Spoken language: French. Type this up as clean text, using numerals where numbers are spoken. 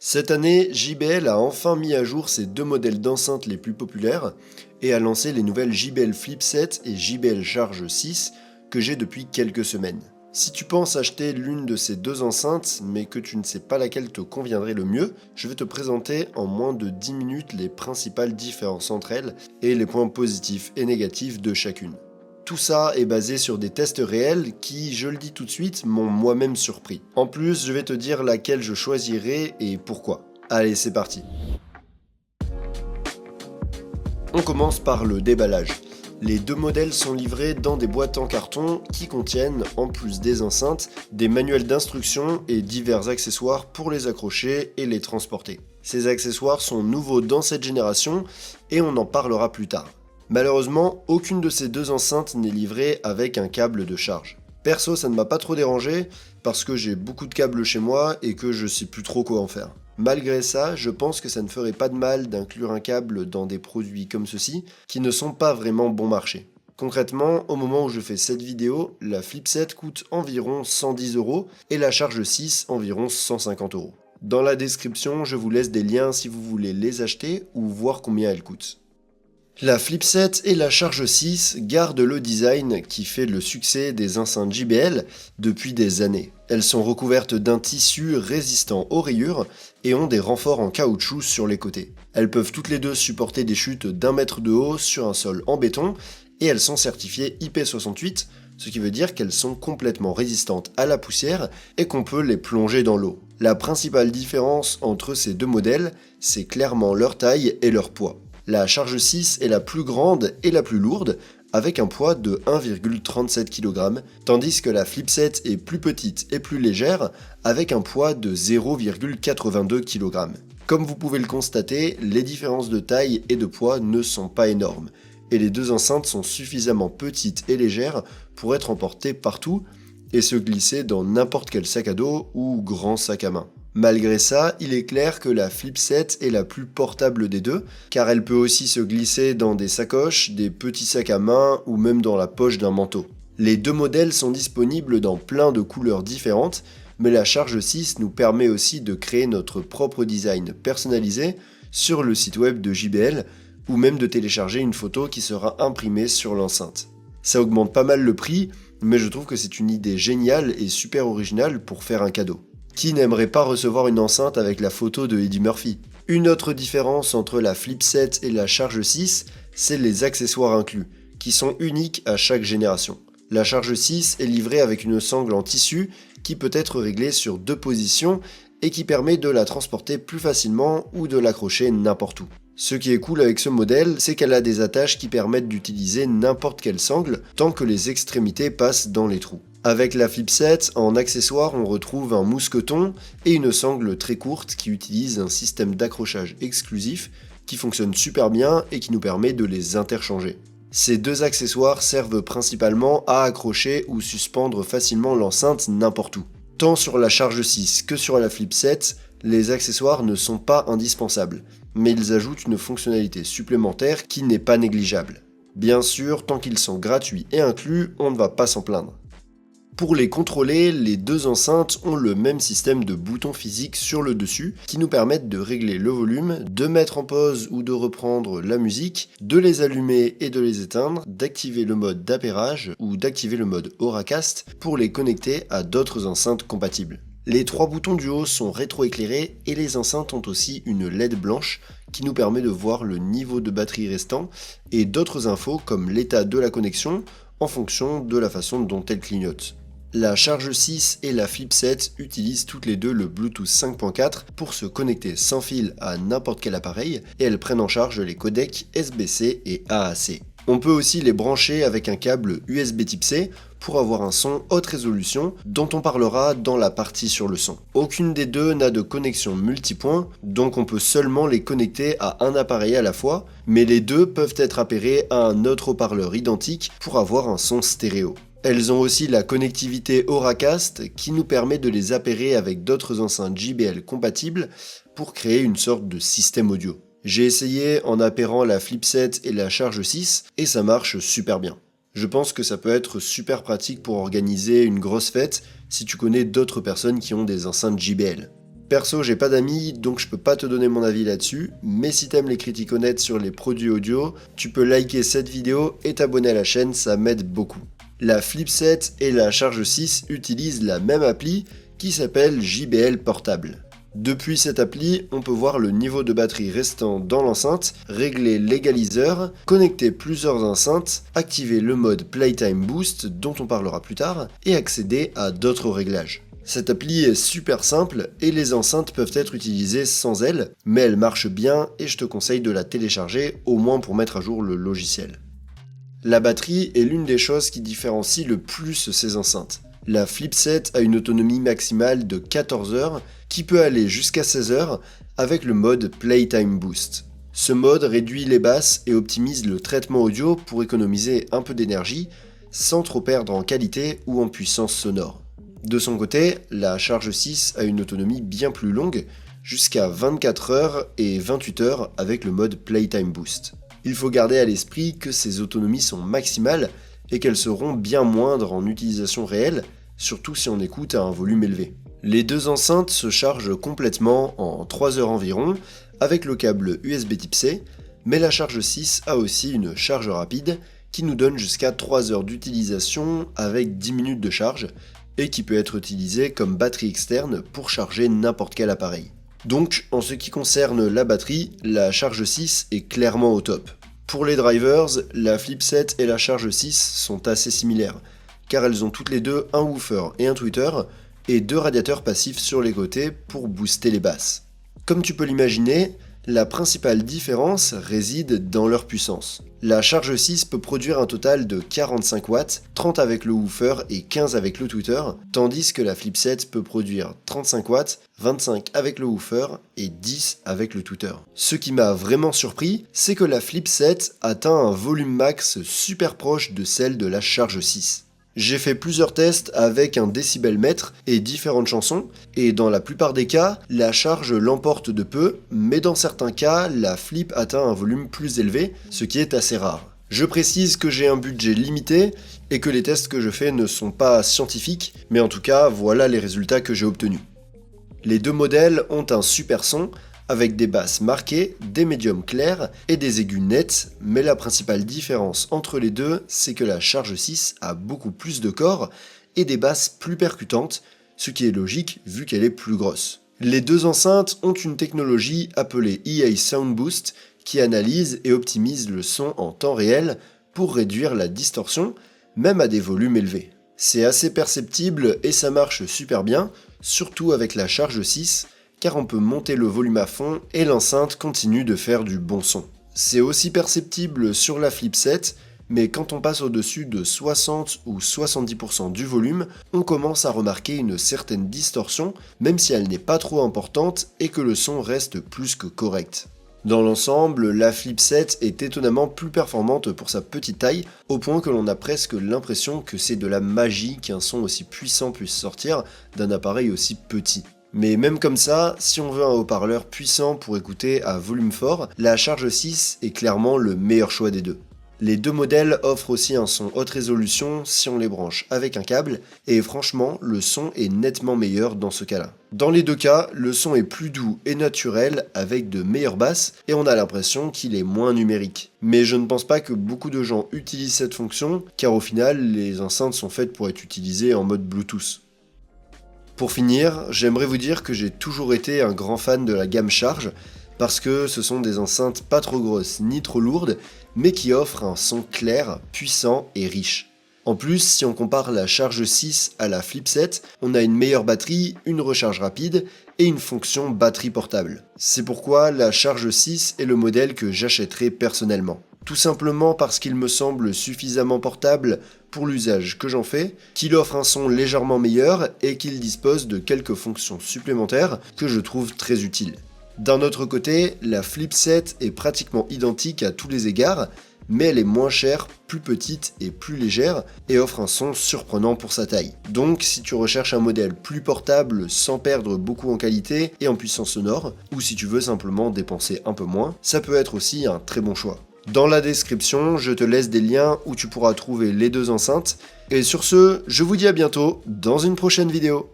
Cette année, JBL a enfin mis à jour ses deux modèles d'enceintes les plus populaires et a lancé les nouvelles JBL Flip 7 et JBL Charge 6 que j'ai depuis quelques semaines. Si tu penses acheter l'une de ces deux enceintes mais que tu ne sais pas laquelle te conviendrait le mieux, je vais te présenter en moins de 10 minutes les principales différences entre elles et les points positifs et négatifs de chacune. Tout ça est basé sur des tests réels qui, je le dis tout de suite, m'ont moi-même surpris. En plus, je vais te dire laquelle je choisirai et pourquoi. Allez, c'est parti. On commence par le déballage. Les deux modèles sont livrés dans des boîtes en carton qui contiennent, en plus des enceintes, des manuels d'instructions et divers accessoires pour les accrocher et les transporter. Ces accessoires sont nouveaux dans cette génération et on en parlera plus tard. Malheureusement, aucune de ces deux enceintes n'est livrée avec un câble de charge. Perso, ça ne m'a pas trop dérangé parce que j'ai beaucoup de câbles chez moi et que je sais plus trop quoi en faire. Malgré ça, je pense que ça ne ferait pas de mal d'inclure un câble dans des produits comme ceux-ci qui ne sont pas vraiment bon marché. Concrètement, au moment où je fais cette vidéo, la Flip 7 coûte environ 110€ et la Charge 6 environ 150€. Dans la description, je vous laisse des liens si vous voulez les acheter ou voir combien elles coûtent. La Flip 7 et la Charge 6 gardent le design qui fait le succès des enceintes JBL depuis des années. Elles sont recouvertes d'un tissu résistant aux rayures et ont des renforts en caoutchouc sur les côtés. Elles peuvent toutes les deux supporter des chutes d'1 mètre de haut sur un sol en béton et elles sont certifiées IP68, ce qui veut dire qu'elles sont complètement résistantes à la poussière et qu'on peut les plonger dans l'eau. La principale différence entre ces deux modèles, c'est clairement leur taille et leur poids. La Charge 6 est la plus grande et la plus lourde, avec un poids de 1,37 kg, tandis que la Flip 7 est plus petite et plus légère, avec un poids de 0,82 kg. Comme vous pouvez le constater, les différences de taille et de poids ne sont pas énormes, et les deux enceintes sont suffisamment petites et légères pour être emportées partout et se glisser dans n'importe quel sac à dos ou grand sac à main. Malgré ça, il est clair que la Flip 7 est la plus portable des deux, car elle peut aussi se glisser dans des sacoches, des petits sacs à main ou même dans la poche d'un manteau. Les deux modèles sont disponibles dans plein de couleurs différentes, mais la Charge 6 nous permet aussi de créer notre propre design personnalisé sur le site web de JBL, ou même de télécharger une photo qui sera imprimée sur l'enceinte. Ça augmente pas mal le prix, mais je trouve que c'est une idée géniale et super originale pour faire un cadeau. Qui n'aimerait pas recevoir une enceinte avec la photo de Eddie Murphy? Une autre différence entre la Flip 7 et la Charge 6, c'est les accessoires inclus, qui sont uniques à chaque génération. La Charge 6 est livrée avec une sangle en tissu qui peut être réglée sur deux positions et qui permet de la transporter plus facilement ou de l'accrocher n'importe où. Ce qui est cool avec ce modèle, c'est qu'elle a des attaches qui permettent d'utiliser n'importe quelle sangle tant que les extrémités passent dans les trous. Avec la Flip 7, en accessoire, on retrouve un mousqueton et une sangle très courte qui utilise un système d'accrochage exclusif qui fonctionne super bien et qui nous permet de les interchanger. Ces deux accessoires servent principalement à accrocher ou suspendre facilement l'enceinte n'importe où. Tant sur la Charge 6 que sur la Flip 7, les accessoires ne sont pas indispensables, mais ils ajoutent une fonctionnalité supplémentaire qui n'est pas négligeable. Bien sûr, tant qu'ils sont gratuits et inclus, on ne va pas s'en plaindre. Pour les contrôler, les deux enceintes ont le même système de boutons physiques sur le dessus qui nous permettent de régler le volume, de mettre en pause ou de reprendre la musique, de les allumer et de les éteindre, d'activer le mode d'appairage ou d'activer le mode Auracast pour les connecter à d'autres enceintes compatibles. Les trois boutons du haut sont rétroéclairés et les enceintes ont aussi une LED blanche qui nous permet de voir le niveau de batterie restant et d'autres infos comme l'état de la connexion en fonction de la façon dont elles clignotent. La Charge 6 et la Flip 7 utilisent toutes les deux le Bluetooth 5.4 pour se connecter sans fil à n'importe quel appareil et elles prennent en charge les codecs SBC et AAC. On peut aussi les brancher avec un câble USB Type C pour avoir un son haute résolution dont on parlera dans la partie sur le son. Aucune des deux n'a de connexion multipoint, donc on peut seulement les connecter à un appareil à la fois, mais les deux peuvent être appairés à un autre haut-parleur identique pour avoir un son stéréo. Elles ont aussi la connectivité Auracast qui nous permet de les appairer avec d'autres enceintes JBL compatibles pour créer une sorte de système audio. J'ai essayé en appairant la Flip 7 et la Charge 6 et ça marche super bien. Je pense que ça peut être super pratique pour organiser une grosse fête si tu connais d'autres personnes qui ont des enceintes JBL. Perso, j'ai pas d'amis, donc je peux pas te donner mon avis là-dessus, mais si t'aimes les critiques honnêtes sur les produits audio, tu peux liker cette vidéo et t'abonner à la chaîne, ça m'aide beaucoup. La Flip 7 et la Charge 6 utilisent la même appli qui s'appelle JBL Portable. Depuis cette appli, on peut voir le niveau de batterie restant dans l'enceinte, régler l'égaliseur, connecter plusieurs enceintes, activer le mode Playtime Boost dont on parlera plus tard, et accéder à d'autres réglages. Cette appli est super simple et les enceintes peuvent être utilisées sans elle, mais elle marche bien et je te conseille de la télécharger au moins pour mettre à jour le logiciel. La batterie est l'une des choses qui différencie le plus ces enceintes. La Flip 7 a une autonomie maximale de 14 heures qui peut aller jusqu'à 16 heures avec le mode Playtime Boost. Ce mode réduit les basses et optimise le traitement audio pour économiser un peu d'énergie sans trop perdre en qualité ou en puissance sonore. De son côté, la Charge 6 a une autonomie bien plus longue, jusqu'à 24 heures et 28 heures avec le mode Playtime Boost. Il faut garder à l'esprit que ces autonomies sont maximales et qu'elles seront bien moindres en utilisation réelle, surtout si on écoute à un volume élevé. Les deux enceintes se chargent complètement en 3 heures environ avec le câble USB Type C, mais la Charge 6 a aussi une charge rapide qui nous donne jusqu'à 3 heures d'utilisation avec 10 minutes de charge et qui peut être utilisée comme batterie externe pour charger n'importe quel appareil. Donc, en ce qui concerne la batterie, la Charge 6 est clairement au top. Pour les drivers, la Flip 7 et la Charge 6 sont assez similaires, car elles ont toutes les deux un woofer et un tweeter, et 2 radiateurs passifs sur les côtés pour booster les basses. Comme tu peux l'imaginer, la principale différence réside dans leur puissance. La Charge 6 peut produire un total de 45 watts, 30 avec le woofer et 15 avec le tweeter, tandis que la Flip 7 peut produire 35 watts, 25 avec le woofer et 10 avec le tweeter. Ce qui m'a vraiment surpris, c'est que la Flip 7 atteint un volume max super proche de celle de la Charge 6. J'ai fait plusieurs tests avec un décibelmètre et différentes chansons, et dans la plupart des cas, la charge l'emporte de peu, mais dans certains cas, la Flip atteint un volume plus élevé, ce qui est assez rare. Je précise que j'ai un budget limité et que les tests que je fais ne sont pas scientifiques, mais en tout cas, voilà les résultats que j'ai obtenus. Les deux modèles ont un super son, avec des basses marquées, des médiums clairs et des aigus nets, mais la principale différence entre les deux, c'est que la Charge 6 a beaucoup plus de corps et des basses plus percutantes, ce qui est logique vu qu'elle est plus grosse. Les deux enceintes ont une technologie appelée EA Sound Boost qui analyse et optimise le son en temps réel pour réduire la distorsion, même à des volumes élevés. C'est assez perceptible et ça marche super bien, surtout avec la Charge 6, car on peut monter le volume à fond et l'enceinte continue de faire du bon son. C'est aussi perceptible sur la Flip 7, mais quand on passe au-dessus de 60 ou 70% du volume, on commence à remarquer une certaine distorsion, même si elle n'est pas trop importante et que le son reste plus que correct. Dans l'ensemble, la Flip 7 est étonnamment plus performante pour sa petite taille, au point que l'on a presque l'impression que c'est de la magie qu'un son aussi puissant puisse sortir d'un appareil aussi petit. Mais même comme ça, si on veut un haut-parleur puissant pour écouter à volume fort, la Charge 6 est clairement le meilleur choix des deux. Les deux modèles offrent aussi un son haute résolution si on les branche avec un câble, et franchement, le son est nettement meilleur dans ce cas-là. Dans les deux cas, le son est plus doux et naturel avec de meilleures basses, et on a l'impression qu'il est moins numérique. Mais je ne pense pas que beaucoup de gens utilisent cette fonction, car au final, les enceintes sont faites pour être utilisées en mode Bluetooth. Pour finir, j'aimerais vous dire que j'ai toujours été un grand fan de la gamme Charge, parce que ce sont des enceintes pas trop grosses ni trop lourdes, mais qui offrent un son clair, puissant et riche. En plus, si on compare la Charge 6 à la Flip 7, on a une meilleure batterie, une recharge rapide et une fonction batterie portable. C'est pourquoi la Charge 6 est le modèle que j'achèterai personnellement. Tout simplement parce qu'il me semble suffisamment portable pour l'usage que j'en fais, qu'il offre un son légèrement meilleur et qu'il dispose de quelques fonctions supplémentaires que je trouve très utiles. D'un autre côté, la Flip 7 est pratiquement identique à tous les égards, mais elle est moins chère, plus petite et plus légère, et offre un son surprenant pour sa taille. Donc si tu recherches un modèle plus portable sans perdre beaucoup en qualité et en puissance sonore, ou si tu veux simplement dépenser un peu moins, ça peut être aussi un très bon choix. Dans la description, je te laisse des liens où tu pourras trouver les deux enceintes, et sur ce, je vous dis à bientôt dans une prochaine vidéo.